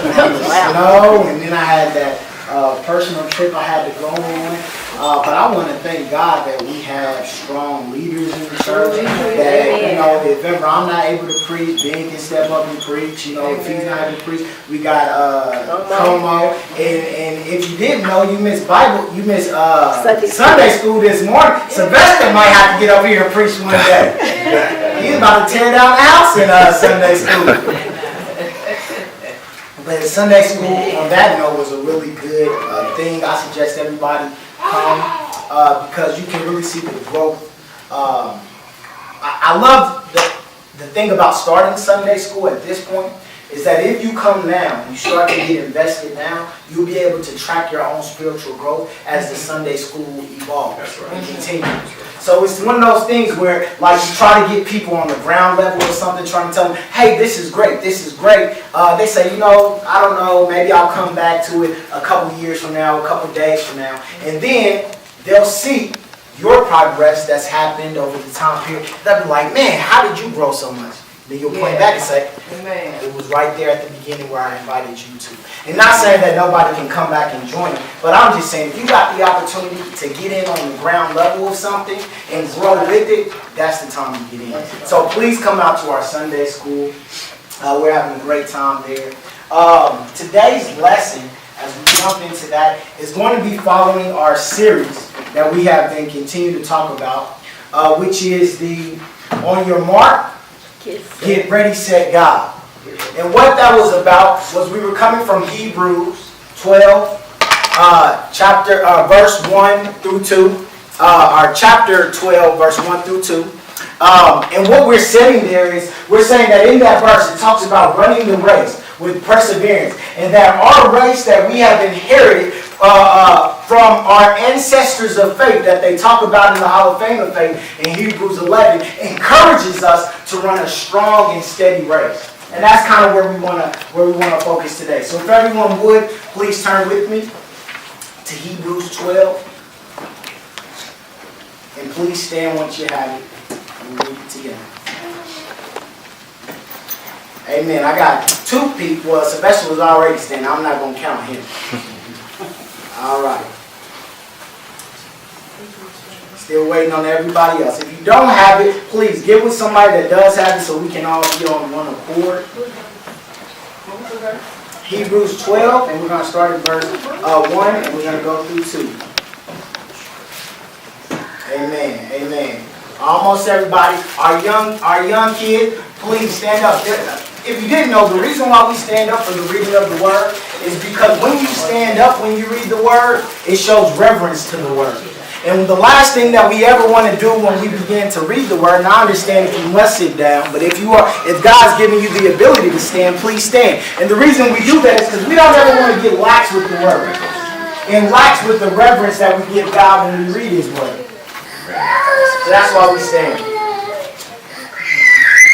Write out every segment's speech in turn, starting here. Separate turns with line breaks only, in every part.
Snow, and then I had that personal trip I had to go on. But I want to thank God that we have strong leaders in the church. That, you know, if ever I'm not able to preach, Ben can step up and preach. You know, if he's not able to preach, we got Como. And if you didn't know, you missed Bible, you missed Sunday school this morning. Sylvester might have to get up here and preach one day. He's about to tear down the house in Sunday school. But Sunday school, on that note, was a really good thing. I suggest everybody come because you can really see the growth. I love the thing about starting Sunday school at this point is that if you come now, you start to get invested now, you'll be able to track your own spiritual growth as the Sunday school evolves and continues. So it's one of those things where, like, you try to get people on the ground level or something, trying to tell them, hey, this is great, this is great. They say, you know, I don't know, maybe I'll come back to it a couple years from now, a couple days from now. And then they'll see your progress that's happened over the time period. They'll be like, man, how did you grow so much? Then you'll point back and say, it was right there at the beginning where I invited you to. And not saying that nobody can come back and join it, but I'm just saying if you got the opportunity to get in on the ground level of something and grow with it, that's the time to get in. So please come out to our Sunday school. We're having a great time there. Today's lesson, as we jump into that, is going to be following our series that we have been continuing to talk about, which is the On Your Mark, Get Ready, Set, God. And what that was about was we were coming from Hebrews 12, verse 1 through 2, our chapter 12, verse 1 through 2. And what we're saying there is, we're saying that in that verse, it talks about running the race with perseverance. And that our race that we have inherited from our ancestors of faith that they talk about in the Hall of Fame of Faith in Hebrews 11 encourages us to run a strong and steady race. And that's kind of where we want to focus today. So if everyone would, please turn with me to Hebrews 12. And please stand once you have it. And read it together. Amen. I got two people. Well, Sylvester was already standing. I'm not going to count him. All right. Still waiting on everybody else. If you don't have it, please get with somebody that does have it so we can all be on one accord. Hebrews 12, and we're going to start at verse 1, and we're going to go through 2. Amen. Amen. Almost everybody. Our young kids, please stand up. If you didn't know, the reason why we stand up for the reading of the Word is because when you stand up, when you read the Word, it shows reverence to the Word. And the last thing that we ever want to do when we begin to read the Word, and I understand if you must sit down, but if God's giving you the ability to stand, please stand. And the reason we do that is because we don't ever want to get lax with the Word. And lax with the reverence that we give God when we read His Word. So that's why we stand.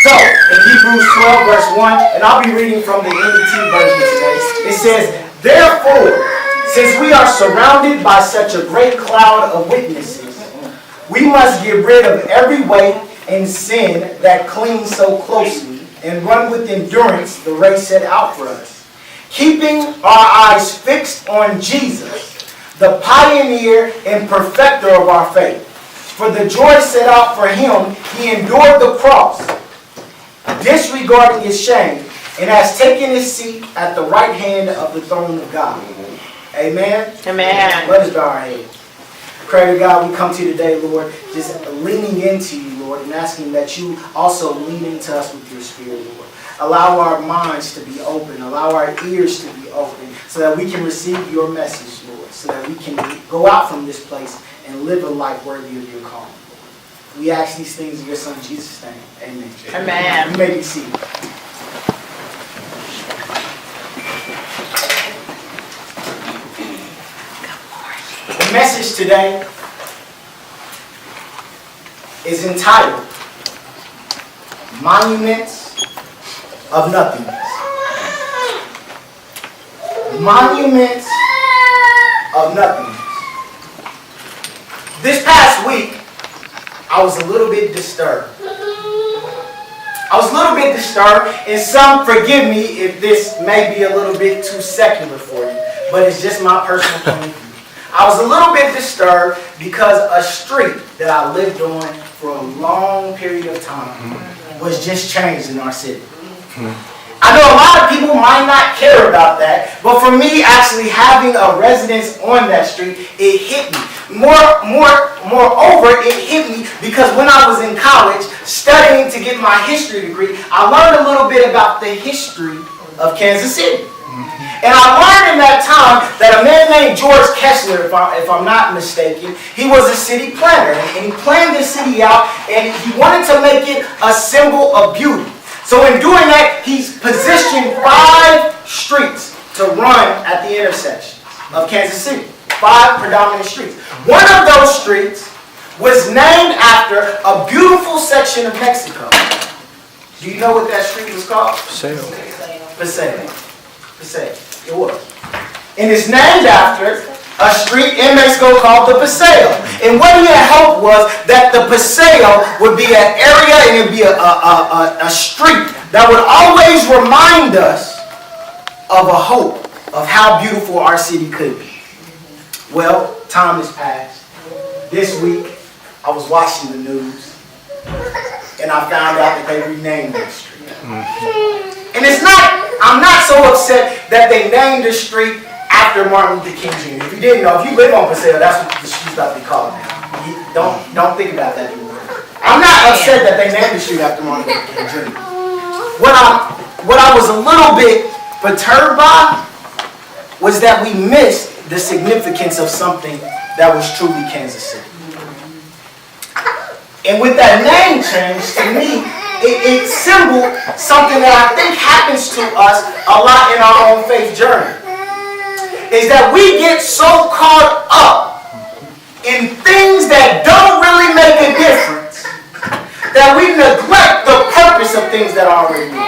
So, in Hebrews 12, verse 1, and I'll be reading from the NET version today, it says, therefore, since we are surrounded by such a great cloud of witnesses, we must get rid of every weight and sin that clings so closely and run with endurance the race set out for us, keeping our eyes fixed on Jesus, the pioneer and perfecter of our faith. For the joy set out for him, he endured the cross, disregarding his shame, and has taken his seat at the right hand of the throne of God. Amen? Amen. Let us bow our heads. Pray to God, we come to you today, Lord, just leaning into you, Lord, and asking that you also lean into us with your Spirit, Lord. Allow our minds to be open. Allow our ears to be open so that we can receive your message, Lord, so that we can go out from this place and live a life worthy of your calling. We ask these things in your Son, Jesus' name. Amen. Amen. You may be seated. The message today is entitled Monuments of Nothingness. Monuments of Nothingness. This past week, I was a little bit disturbed. I I was a little bit disturbed, and some forgive me if this may be a little bit too secular for you, but it's just my personal point of view. I was a little bit disturbed because a street that I lived on for a long period of time was just changed in our city. I know a lot of people might not care about that, but for me, actually having a residence on that street, it hit me. Moreover, it hit me because when I was in college studying to get my history degree, I learned a little bit about the history of Kansas City. And I learned in that time that a man named George Kessler, if I'm not mistaken, he was a city planner. And he planned the city out, and he wanted to make it a symbol of beauty. So in doing that, he's positioned 5 streets to run at the intersection of Kansas City. 5 predominant streets. One of those streets was named after a beautiful section of Mexico. Do you know what that street was called? Paseo. It was. And it's named after a street in Mexico called the Paseo. And what he had hoped was that the Paseo would be an area and it would be a street that would always remind us of a hope of how beautiful our city could be. Well, time has passed. This week, I was watching the news and I found out that they renamed that street. And I'm not so upset that they named the street after Martin Luther King Jr. If you didn't know, if you live on Paseo, that's what the street's about to be called now. Don't think about that anymore. I'm not upset that they named the street after Martin Luther King Jr. What I was a little bit perturbed by was that we missed the significance of something that was truly Kansas City. And with that name change, to me, it symboled something that I think happens to us a lot in our own faith journey. Is that we get so caught up in things that don't really make a difference that we neglect the purpose of things that already do.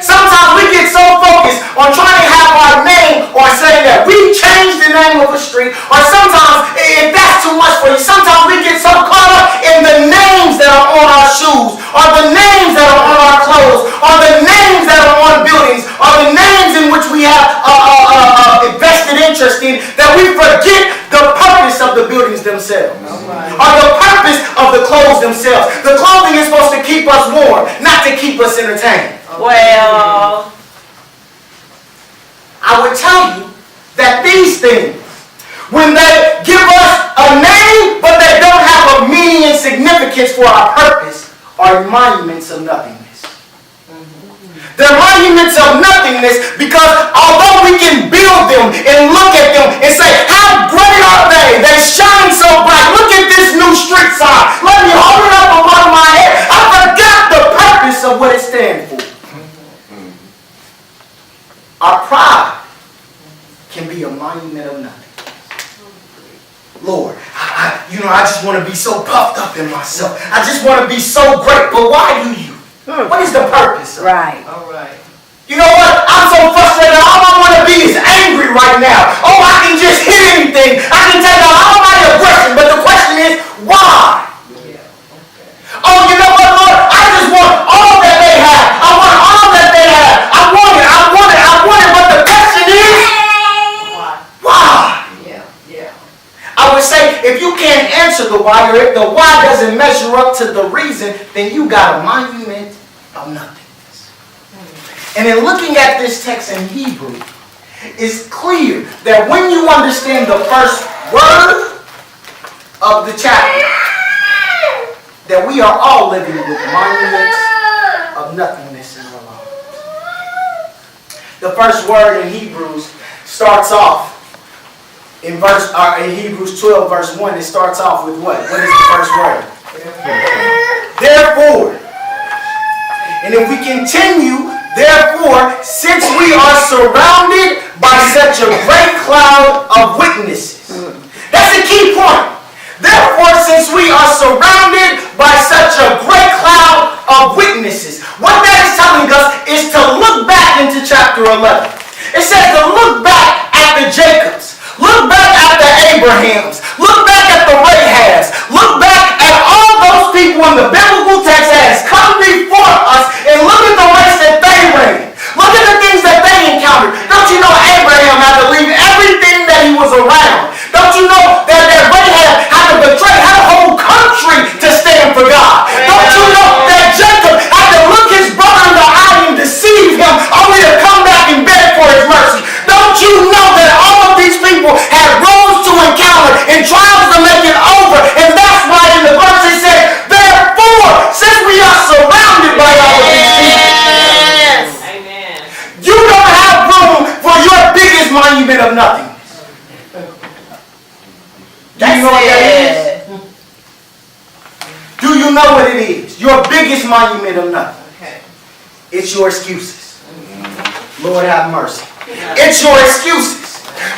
Sometimes we get so focused on trying to have our name or saying that we changed the name of a street, or sometimes, if that's too much for you, sometimes we get so caught up in the names that are on our shoes, or the names that are on our clothes, or the names that are on buildings, or the names in which we have invested interest in, that we forget the purpose of the buildings themselves, or the purpose of the clothes themselves. The clothing is supposed to keep us warm, not to keep us entertained.
Well,
I would tell you that these things, when they give us a name, but they don't have a meaning and significance for our purpose, are monuments of nothingness. They're monuments of nothingness because although we can build them and look at them and say, how great are they? They shine so bright. Look at this new street sign. Let me hold it up above my head. I forgot the purpose of what it stands for. Our pride can be a monument of nothing. Lord, I just want to be so puffed up in myself. I just want to be so great. But why do you? What is the purpose of it?
right.
All right.
You know what? I'm so frustrated. All I want to be is angry right now. Oh, I can just hit anything. I can take out all my aggression. But the question is, why?
Yeah. Okay.
Oh, you know what, Lord? I just want all that they have. I want all that they have. I want it. But the question is, why?
Yeah.
I would say, if you can't answer the why, or if the why doesn't measure up to the reason, then you got a monument of nothingness. And in looking at this text in Hebrew, it's clear that when you understand the first word of the chapter, that we are all living with monuments of nothingness in our lives. The first word in Hebrews starts off in Hebrews 12, verse 1. It starts off with what? What is the first word? Therefore. And if we continue, therefore, since we are surrounded by such a great cloud of witnesses. That's a key point. Therefore, since we are surrounded by such a great cloud of witnesses, what that is telling us is to look back into chapter 11. It says to look back at the Jacobs, look back at the Abrahams, look back at the Rahabs, look back at all those people in the biblical text that has come before of nothingness. Do you know what that is? Do you know what it is? Your biggest monument of nothing. It's your excuses. Lord have mercy. It's your excuses.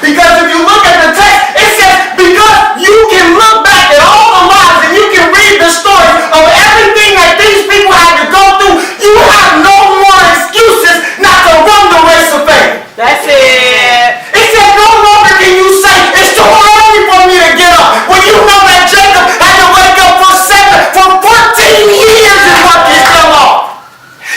Because if you look at the text, it says, because you can look back at all the lives and you can read the story of everything that these people had to go through, you have no more excuses not to run the race of faith.
That's it.
It said, no longer can you say, it's too early for me to get up. When you know that Jacob had to wake up for 14 years and work his tail off.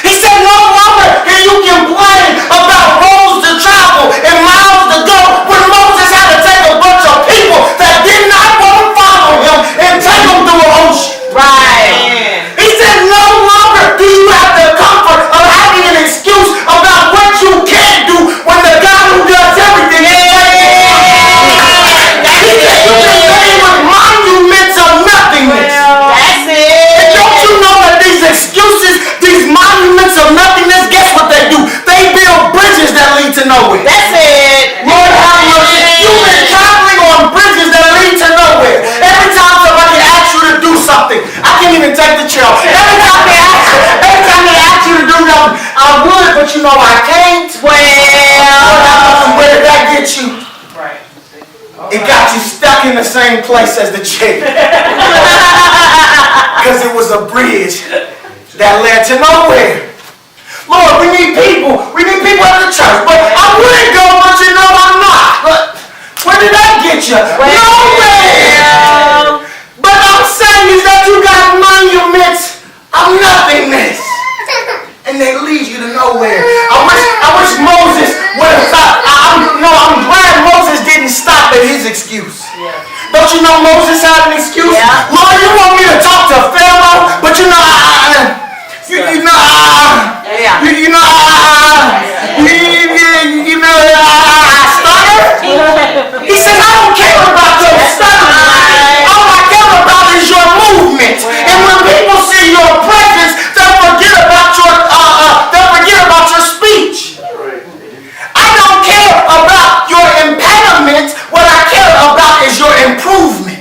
He said, no longer can you complain about roads to travel and miles to go when Moses had to take a bunch of people that did not want to follow him and take them through an ocean.
Right.
He said, no longer do you have the comfort of having an excuse about what you can't do when the God who does everything is faithful. He said, you can say with monuments of nothingness.
That's it.
And don't you know that these excuses, these monuments of nothingness, guess what they do? They build bridges that lead to nowhere.
That's it.
Lord have mercy. You've been traveling on bridges that lead to nowhere. Every time somebody asks you to do something, I can't even take the chair. Every time they ask you to do something, I would, but you know I can't.
Well,
Where did that get you?
right.
It got you stuck in the same place as the chick. Because it was a bridge that led to nowhere. Lord, we need people. We need people at the church. But I wouldn't go, but you know I'm not. But where did that get you? Nowhere. But I'm saying is that you got monuments of nothingness. And they lead you to nowhere. I wish Moses would have stopped. I'm glad Moses didn't stop at his excuse. Don't you know Moses had an excuse?
Yeah.
Lord, you want me to talk to Pharaoh, but you know I stutter. He says, I don't care about your stuttering. All I care about is your movement. And when people see your presence, they'll forget about your speech. I don't care about your impediments. What I care about is your improvement.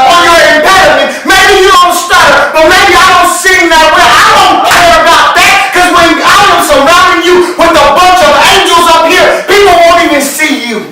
On your impediment. Maybe you don't stutter, but maybe I don't sing that well. I don't care about that, because when I am surrounding you with a bunch of angels up here, people won't even see you.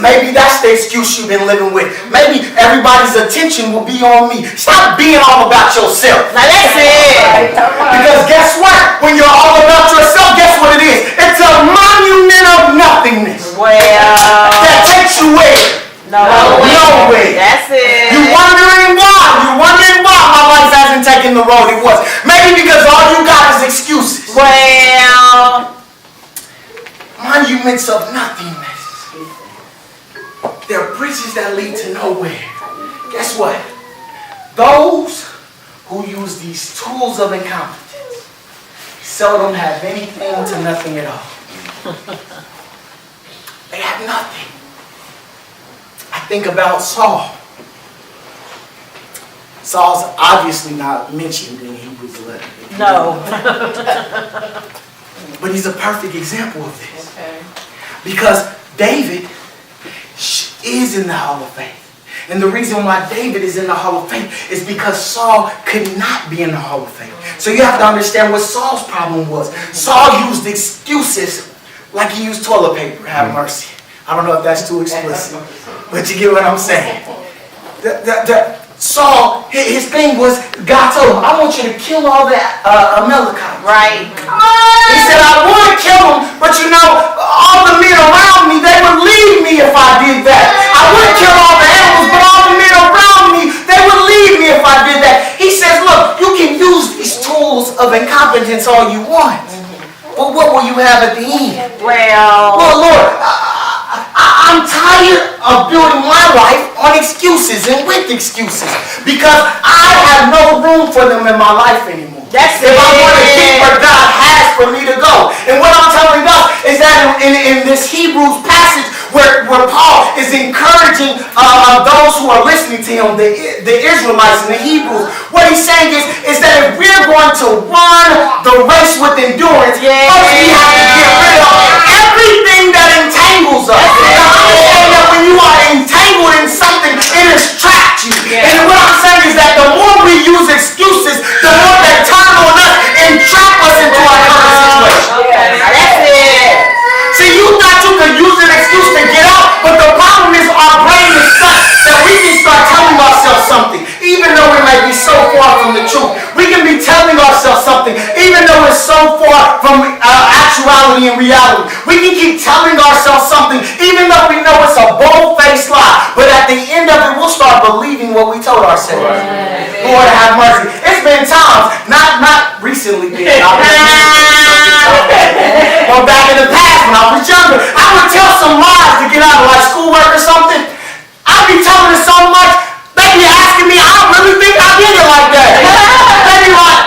Maybe that's the excuse you've been living with. Maybe everybody's attention will be on me. Stop being all about yourself.
Now that's it.
Because guess what? When you're all about yourself, guess what it is? It's a monument of nothingness. That takes you where? Nowhere.
That's it.
You're wondering why my life hasn't taken the road it was. Maybe because all you got is excuses. Monuments of nothingness. They're bridges that lead to nowhere. Guess what? Those who use these tools of incompetence seldom have anything to nothing at all. They have nothing. I think about Saul. Saul's obviously not mentioned in Hebrews 11.
No.
But he's a perfect example of this. Because David is in the Hall of Fame. And the reason why David is in the Hall of Fame is because Saul could not be in the Hall of Fame. So you have to understand what Saul's problem was. Saul used excuses like he used toilet paper. Have mercy. I don't know if that's too explicit, but you get what I'm saying. Saul, his thing was, God told him, I want you to kill all the Amalekites.
Right.
He said, I want to kill them, but you know, all the men around me, they would leave me if I did that. I wouldn't kill all the animals, but all the men around me, they would leave me if I did that. He says, look, you can use these tools of incompetence all you want, but what will you have at the end?
Well,
Lord, I'm tired of building my life on excuses and with excuses because I have no room for them in my life anymore.
That's
if I want to get where God has for me to go. And what I'm telling us is that in this Hebrews passage, where Paul is encouraging those who are listening to him, the Israelites and the Hebrews. What he's saying is that if we're going to run the race with endurance, first we have to get rid of everything that entangles us. Now, understand that when you are entangled in something, it distracts you. And what I'm saying is that the more we use excuses, the more they turn on us and trap us into our current situation.
That's it.
See, you thought you could use an excuse to get out, but the problem is our brain is such that we can start telling ourselves something, even though it may be so far from the truth. We can be telling ourselves something, even though it's so far from actuality and reality. We can keep telling ourselves something, even though we know it's a bold-faced lie. But at the end of it, we'll start believing what we told ourselves. Right. Lord have mercy. It's been times, not recently, or back in the past when I was younger, I would tell some lies to get out of like schoolwork or something. I'd be telling it so much, they be asking me, I don't really think I did it like that. They be like,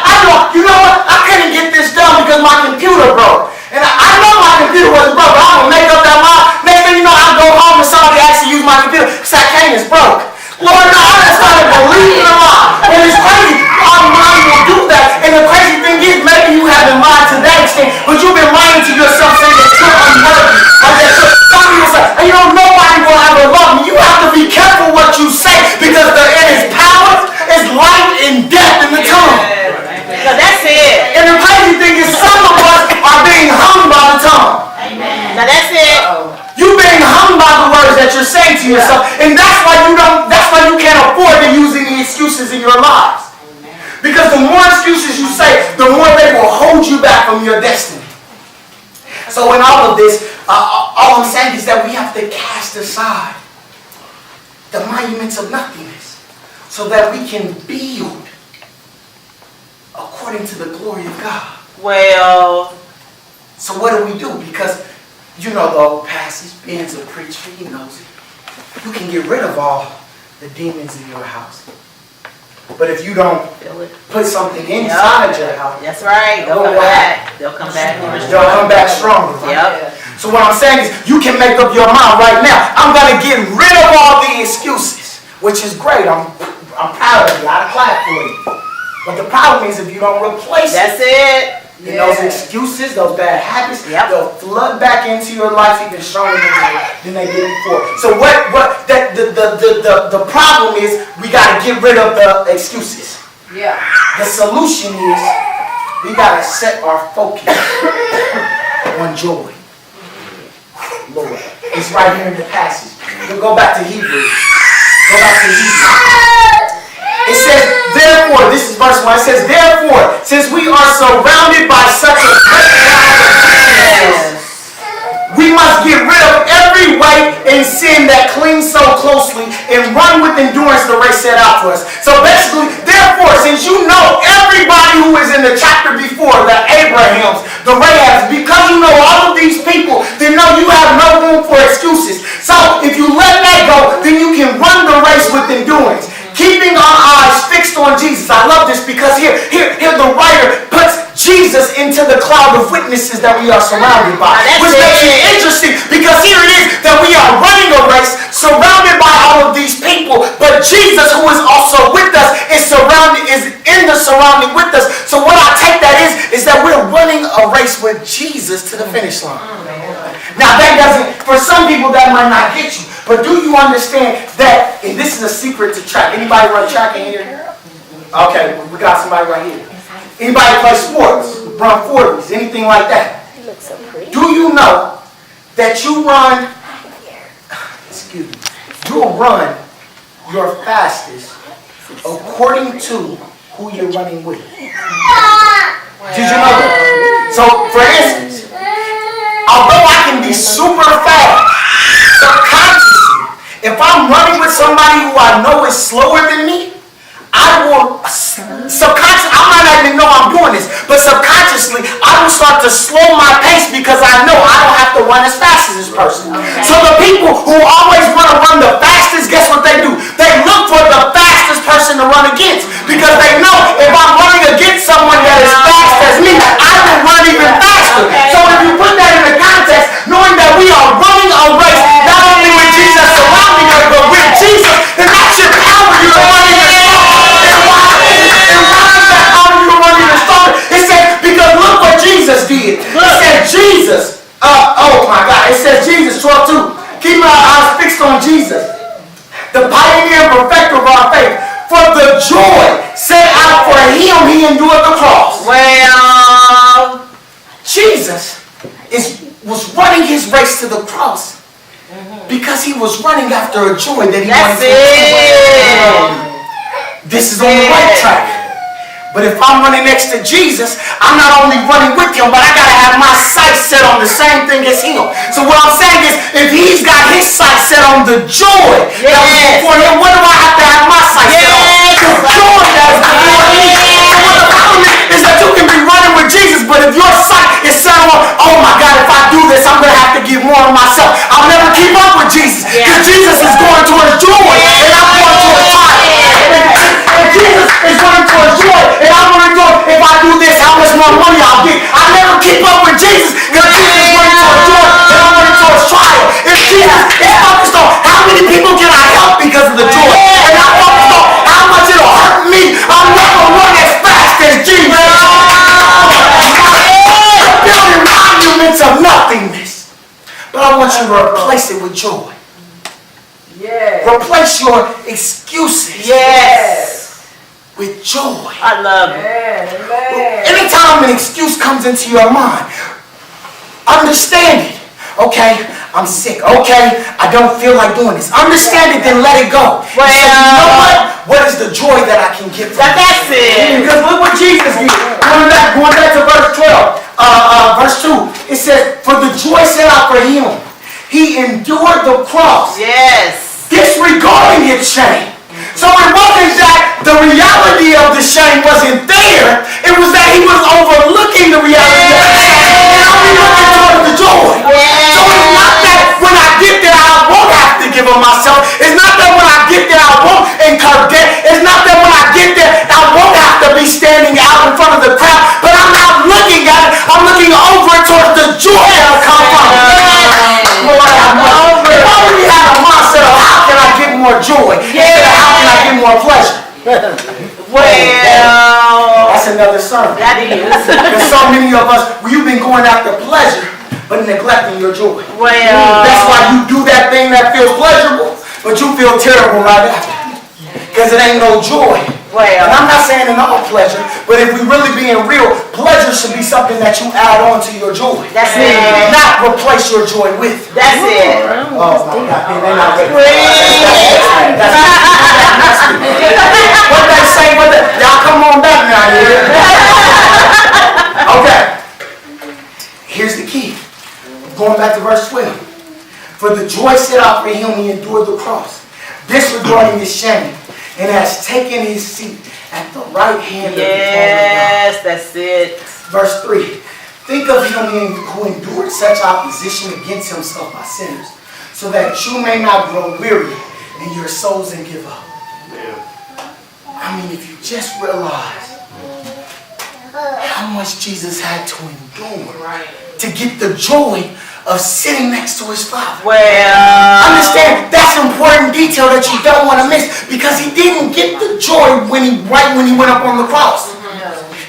you know what, I couldn't get this done because my computer broke. And I know my computer wasn't broke, but I'm going to make up that lie. Next thing you know, I go home and somebody actually use my computer because that cane is broke. Lord, no, I just started believing a lie. And it's crazy. Our mind will do that. And the crazy thing is, maybe you haven't lied to that extent, but you've been lying to yourself saying that you're unworthy. Like that some people say, and you know, nobody will ever love me. You have to be careful what you say because there is power, is life and death in the tongue.
So that's it.
And the crazy thing is, some of us are being hung by the tongue.
Amen. Now that's it.
You're being hung by the words that you're saying to yourself, and that's why you can't afford to use any excuses in your lives. Because the more excuses you say, the more they will hold you back from your destiny. So in all of this, all I'm saying is that we have to cast aside the monuments of nothingness so that we can build according to the glory of God.
Well,
so what do we do? Because you know the old passage, Ben's a preacher, he knows it. You can get rid of all the demons in your house. But if you don't put something inside your house,
that's right. They'll come back. They'll come back.
They'll come back stronger. Right? Yep. So what I'm saying is, you can make up your mind right now. I'm gonna get rid of all the excuses, which is great. I'm proud of you. I clap for you. But the problem is if you don't replace
that's it.
And those excuses, those bad habits, they'll flood back into your life even stronger than they did before. So the problem is we got to get rid of the excuses. Yeah. The solution is we got to set our focus on joy. Lord, it's right here in the passage. We'll go back to Hebrews. It says, therefore, this is verse 1. It says, therefore, since we are surrounded by such a great cloud of witnesses, we must get rid of every weight and sin that clings so closely and run with endurance the race set out for us. So basically, therefore, since you know everybody who is in the chapter before, the Abrahams, the Rahabs, because you know all of these people, then no, you have no room for excuses. So if you let that go, then you can run the race with endurance. Keeping our eyes fixed on Jesus. I love this because here the writer puts Jesus into the cloud of witnesses that we are surrounded by. Which makes it interesting because here it is that we are running a race surrounded by all of these people, but Jesus, who is also with us, is in the surrounding with us. So what I take that is that we're running a race with Jesus to the finish line. Now that doesn't, for some people that might not get you, but do you understand that, and this is a secret to track. Anybody run track in here? Okay, we got somebody right here. Anybody play sports, run 40s, anything like that?
You look so pretty.
Do you know that you run, you'll run your fastest according to who you're running with? Did you know that? So, for instance, although I can be super fast, subconsciously, if I'm running with somebody who I know is slower than me, I will subconsciously, I might not even know I'm doing this, but subconsciously, I will start to slow my pace because I know I don't have to run as fast as this person. Okay. So the people who always want to run the fastest, guess what they do? They look for the fastest person to run against because they know if I'm running against someone that is fast as me, I will run even faster. Okay. So if you put that in the context, knowing that we are running a race, not was running after a joy that he
That's
wanted to.
it.
This is on the right track. But if I'm running next to Jesus, I'm not only running with him, but I gotta have my sights set on the same thing as him. So what I'm saying is, if he's got his sights set on the joy that was before him, what do I have to have my sights set on? The joy that was before me. So what the problem is that you can be running with Jesus, but if your sight is set on, oh my God, if I do this, I'm gonna have to give more of myself. I'll never keep up with Jesus. Because Jesus is going towards joy, and I'm going towards fire. If Jesus is running towards joy, and I'm running towards, if I do this, how much more money I'll get? I never keep up with Jesus, because Jesus is running towards joy, and I'm running towards trial. If Jesus is focused on how many people can I help because of the joy, and I'm focused on how much it'll hurt me, I'm not gonna run as fast as Jesus. You're building monuments of nothingness, but I want you to replace it with joy.
Yes.
Replace your excuses.
Yes.
With joy.
I love it.
Amen.
Anytime an excuse comes into your mind, understand it. Okay, I'm sick. Okay, I don't feel like doing this. Understand it, then let it go.
Well,
so you know what? What is the joy that I can get from
that's it.
Because look what Jesus did. Going back to verse 12, verse 2. It says, for the joy set out for him, he endured the cross.
Yes.
Disregarding its shame. So it wasn't that the reality of the shame wasn't there. It was that he was overlooking the reality of the shame and only looking toward the joy. So it's not that when I get there I won't have to give of myself. It's not that when I get there I won't incur debt. It's not that when I get there I won't have to be standing out in front of the crowd. But I'm not looking at it. I'm looking over towards the joy that'll come from it. Lord, have mercy. If I really had a mindset of how can I get more joy, instead of how can I get more pleasure.
Well,
That's another sermon.
that is.
There's so many of us, you've been going after pleasure, but neglecting your joy.
Well,
That's why you do that thing that feels pleasurable, but you feel terrible right after. Because it ain't no joy. And I'm not saying in all pleasure, but if we really being real, pleasure should be something that you add on to your joy.
that's it.
Not replace your joy with.
That's it.
Oh my God, they're not ready. What they say, y'all come on back now, yeah? Okay. Here's the key. Going back to verse 12. For the joy set out for him, he endured the cross, disregarding his shame, and has taken his seat at the right hand of the throne of God.
Yes, that's it.
Verse 3. Think of him who endured such opposition against himself by sinners, so that you may not grow weary in your souls and give up. I mean, if you just realize how much Jesus had to endure to get the joy of sitting next to his Father.
Well,
Understand, that's important detail that you don't want to miss, because he didn't get the joy when he went up on the cross.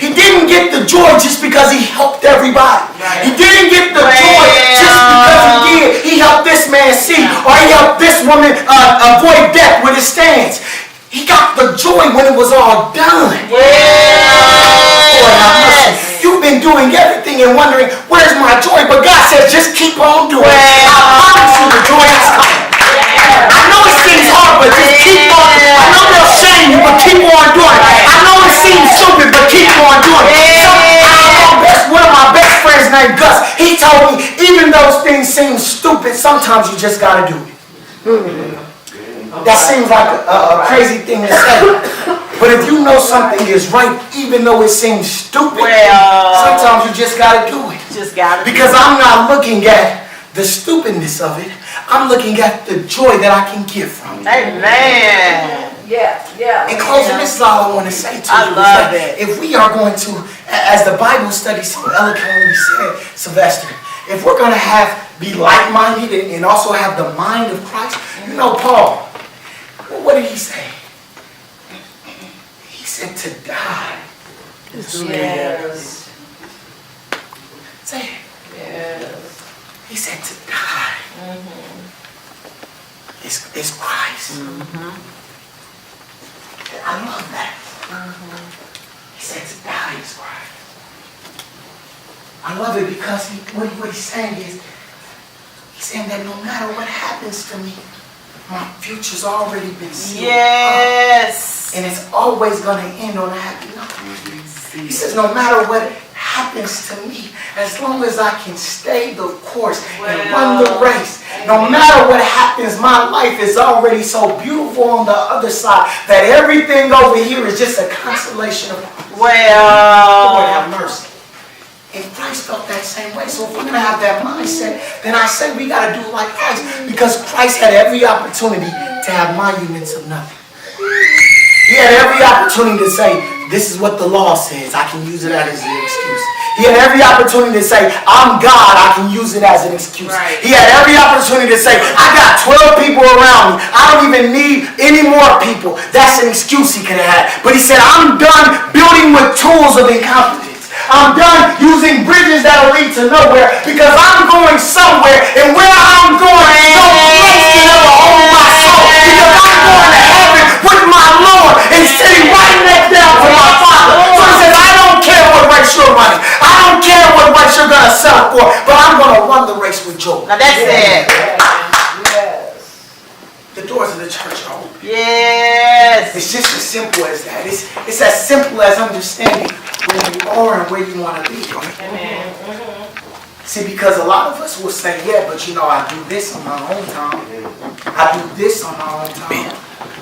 He didn't get the joy just because he helped everybody. He didn't get the joy just because he did. He helped this man see, or he helped this woman avoid death with his stance. He got the joy when it was all done. Lord have mercy. You've been doing everything and wondering, where's my joy? But God says, just keep on doing it. I promise you the joy is coming. I know it seems hard, but just keep on. I know they'll shame you, but keep on doing it. I know it seems stupid, but keep on doing it. One of my best friends named Gus, he told me, even those things seem stupid, sometimes you just gotta do it. That seems like a crazy thing to say. But if you know something is right, even though it seems stupid, sometimes you just gotta do it. Because I'm not looking at the stupidness of it. I'm looking at the joy that I can get from it.
Amen.
Yeah.
In closing, this is all I want to say to you.
I love it.
If we are going to, as the Bible study so eloquently said, Sylvester, if we're going to be like-minded and also have the mind of Christ, you know, Paul, what did he say? He said to die.
Yes.
Say it.
Yes.
He said to die. It's Christ. I love that. He said to die is Christ. I love it because what he's saying is, he's saying that no matter what happens to me, My future's already been sealed.
Yes.
And it's always going to end on a happy note. He says, no matter what happens to me, as long as I can stay the course and run the race, no matter what happens, my life is already so beautiful on the other side that everything over here is just a consolation of Lord have mercy. And Christ felt that same way. So if we're going to have that mindset, then I say we got to do like Christ. Because Christ had every opportunity to have monuments of nothing. He had every opportunity to say, this is what the law says. I can use it as an excuse. He had every opportunity to say, I'm God. I can use it as an excuse.
Right.
He had every opportunity to say, I got 12 people around me. I don't even need any more people. That's an excuse he could have had. But he said, I'm done building with tools of incompetence. I'm done using bridges that will lead to nowhere because I'm going somewhere, and where I'm going, no place can ever hold my soul because I'm going to heaven with my Lord and sitting right next down to my Father. So he says, I don't care what race you're running. I don't care what race you're going to settle for, but I'm going to run the race with joy.
Now that's it.
Yes.
The doors of the church are open.
Yes.
It's just as simple as that. It's as simple as understanding where you are and where you want to be. See, because a lot of us will say, yeah, but you know, I do this on my own time. I do this on my own time.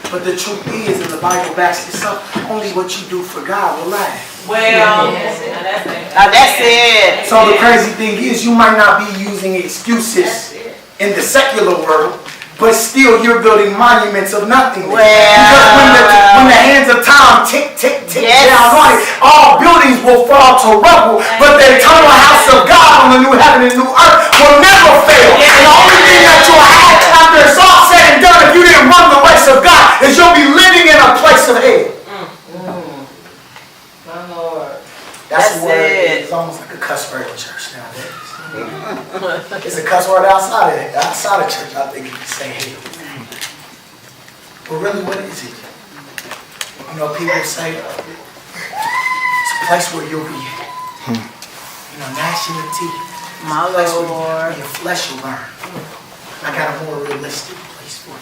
But the truth is, and the Bible backs this up, only what you do for God will last.
Well, now that's it.
So the crazy thing is, you might not be using excuses in the secular world, but still you're building monuments of nothing. Because when the hands of time tick down on it, all buildings will fall to rubble, but the eternal house of God on the new heaven and new earth will never fail. And the only thing that you'll have after it's all said and done, if you didn't run the race of God, is you'll be living in a place of hell.
My Lord.
That's a word.
it.
It's almost like a cuss word in church nowadays. It's a cuss word outside of church. I think you can say hell. But really, what is it? You know, people say it's a place where you'll be, you know, gnashing your teeth.
My
It's a place
Lord.
where your flesh will burn. I got a more realistic place for it.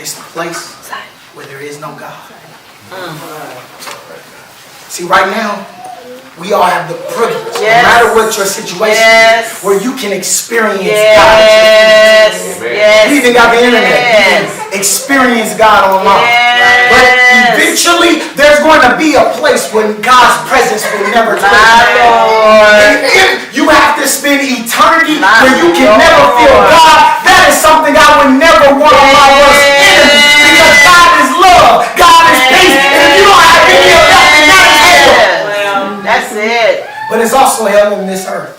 It's the place where there is no God. See, right now, we all have the privilege, no matter what your situation is, where you can experience God. We even got the internet. You can experience God online. But eventually, there's going to be a place when God's presence will never dwell. And if you have to spend eternity where you can never feel God, that is something I would never want on my worst enemy. Because God is love, God is peace, and if you don't have any of that, then that is hell.
That's it.
But it's also hell on this earth.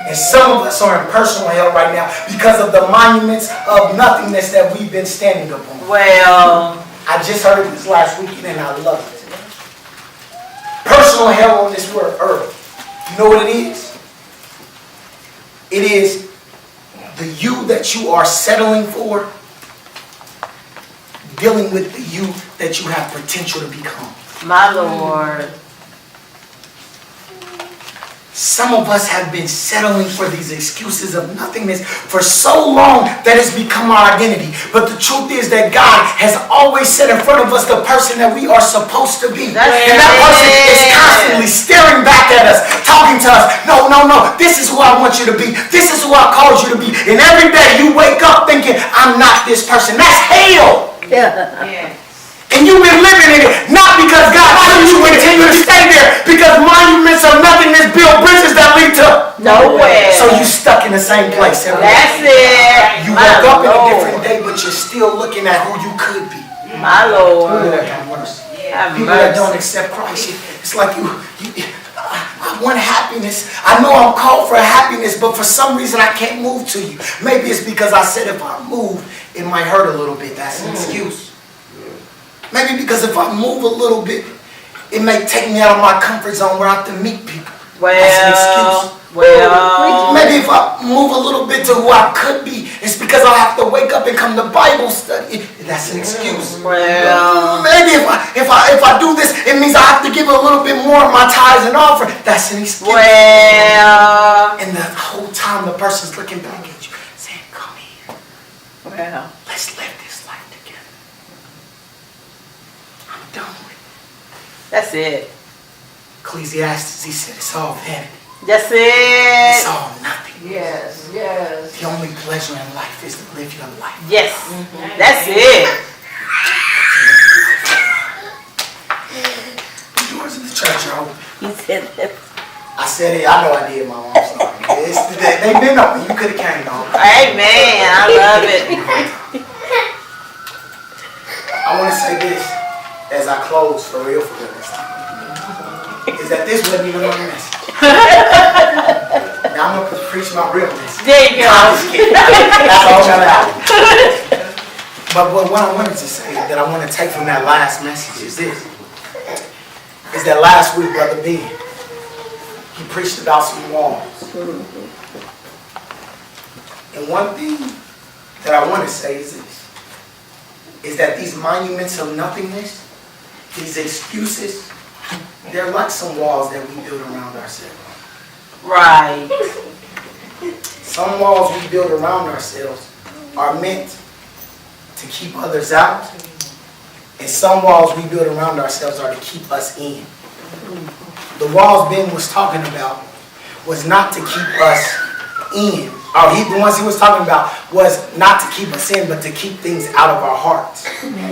And some of us are in personal hell right now because of the monuments of nothingness that we've been standing upon.
Well,
I just heard this last weekend and I love it. Personal hell on this earth. You know what it is? It is the you that you are settling for dealing with the you that you have potential to become.
my Lord.
Some of us have been settling for these excuses of nothingness for so long that it's become our identity. But the truth is that God has always set in front of us the person that we are supposed to be. And that person is constantly staring back at us, talking to us. No, this is who I want you to be. This is who I called you to be. And every day you wake up thinking, I'm not this person. That's hell. And you've been living in it, not because God wants you to continue to stay there, because monuments of nothingness build bridges that lead to
nowhere.
So you stuck in the same place every
That's
day.
it.
You
My
woke up in a
Lord.
different day, but you're still looking at who you could be.
My Lord.
Lord have mercy.
Have
People that don't
mercy.
accept Christ, it's like I want happiness. I know I'm called for happiness, but for some reason I can't move to you. Maybe it's because I said if I move, it might hurt a little bit. That's an excuse. Maybe because if I move a little bit, it may take me out of my comfort zone where I have to meet people. That's an excuse. Maybe if I move a little bit to who I could be, it's because I have to wake up and come to Bible study. That's an excuse. Maybe if I do this, it means I have to give a little bit more of my tithes and offering. That's an excuse. And the whole time the person's looking back at you, saying,
Well,
Let's live this life together. I'm done with it.
that's it.
Ecclesiastes, he said, it's all vanity.
That's
It's
it.
all nothing.
Yes, yes.
The only pleasure in life is to live your life.
Yes. That's it.
The doors of the church are open.
He said that.
I said it. I know I did, Mama. I'm sorry. They've been on me. You could have came on.
Amen. I love it.
I want to say this as I close for real this time. Is that this wasn't even my message. Now I'm going to preach my real message.
There you go.
I'm just kidding. That's all y'all out. But what I wanted to say that I want to take from that last message is this. Is that last week, Brother Ben, he preached about some walls. And one thing that I want to say is this. Is that these monuments of nothingness, these excuses, they're like some walls that we build around ourselves.
Right.
Some walls we build around ourselves are meant to keep others out, and some walls we build around ourselves are to keep us in. The walls Ben was talking about was not to keep us in. The ones he was talking about was not to keep us in, but to keep things out of our hearts.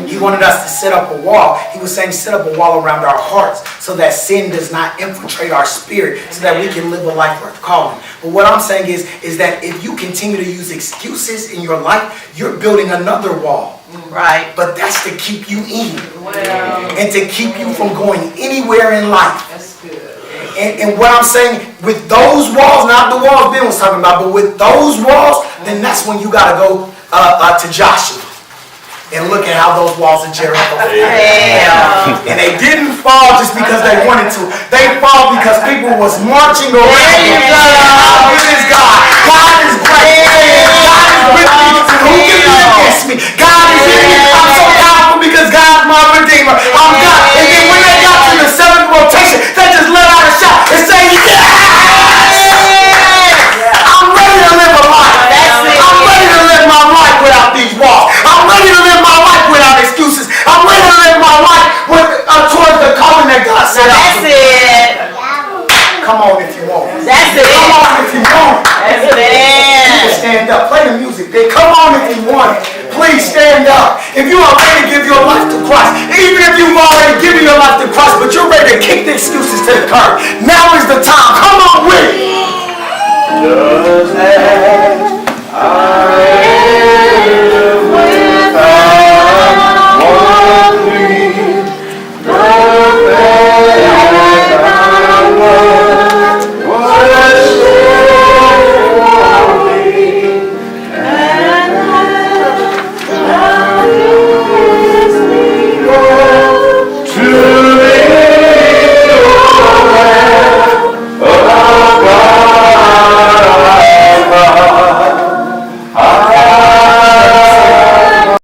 He wanted us to set up a wall. He was saying set up a wall around our hearts so that sin does not infiltrate our spirit, so that we can live a life worth calling. But what I'm saying is that if you continue to use excuses in your life, you're building another wall.
Right.
But that's to keep you in
Well,
and to keep you from going anywhere in life.
that's good.
And what I'm saying, with those walls, not the walls Ben was talking about, but with those walls, then that's when you got to go to Joshua and look at how those walls of Jericho fell.
Yeah.
And they didn't fall just because they wanted to. They fall because people was marching around.
There you go.
How good is God? God is great. God is with me. Who can be against me? God is in me. I'm so powerful because God's my Redeemer. I'm God. And then when they got to the seventh rotation, they just let out a shout and say, yes! I'm ready to live a life.
That's it.
I'm ready to live my life without these walls. I'm ready to live my life without excuses. I'm ready to live my life towards the calling that God set out.
That's it.
Come on if you want.
That's it.
Come on if you want.
That's
You can
it.
stand up. Play the music. Then come on if you want. Please stand up. If you are ready to give your life to Christ, even if you've already given your life to Christ, but you're ready to kick the excuses to the curb, now is the time. Come on with it.
Just as I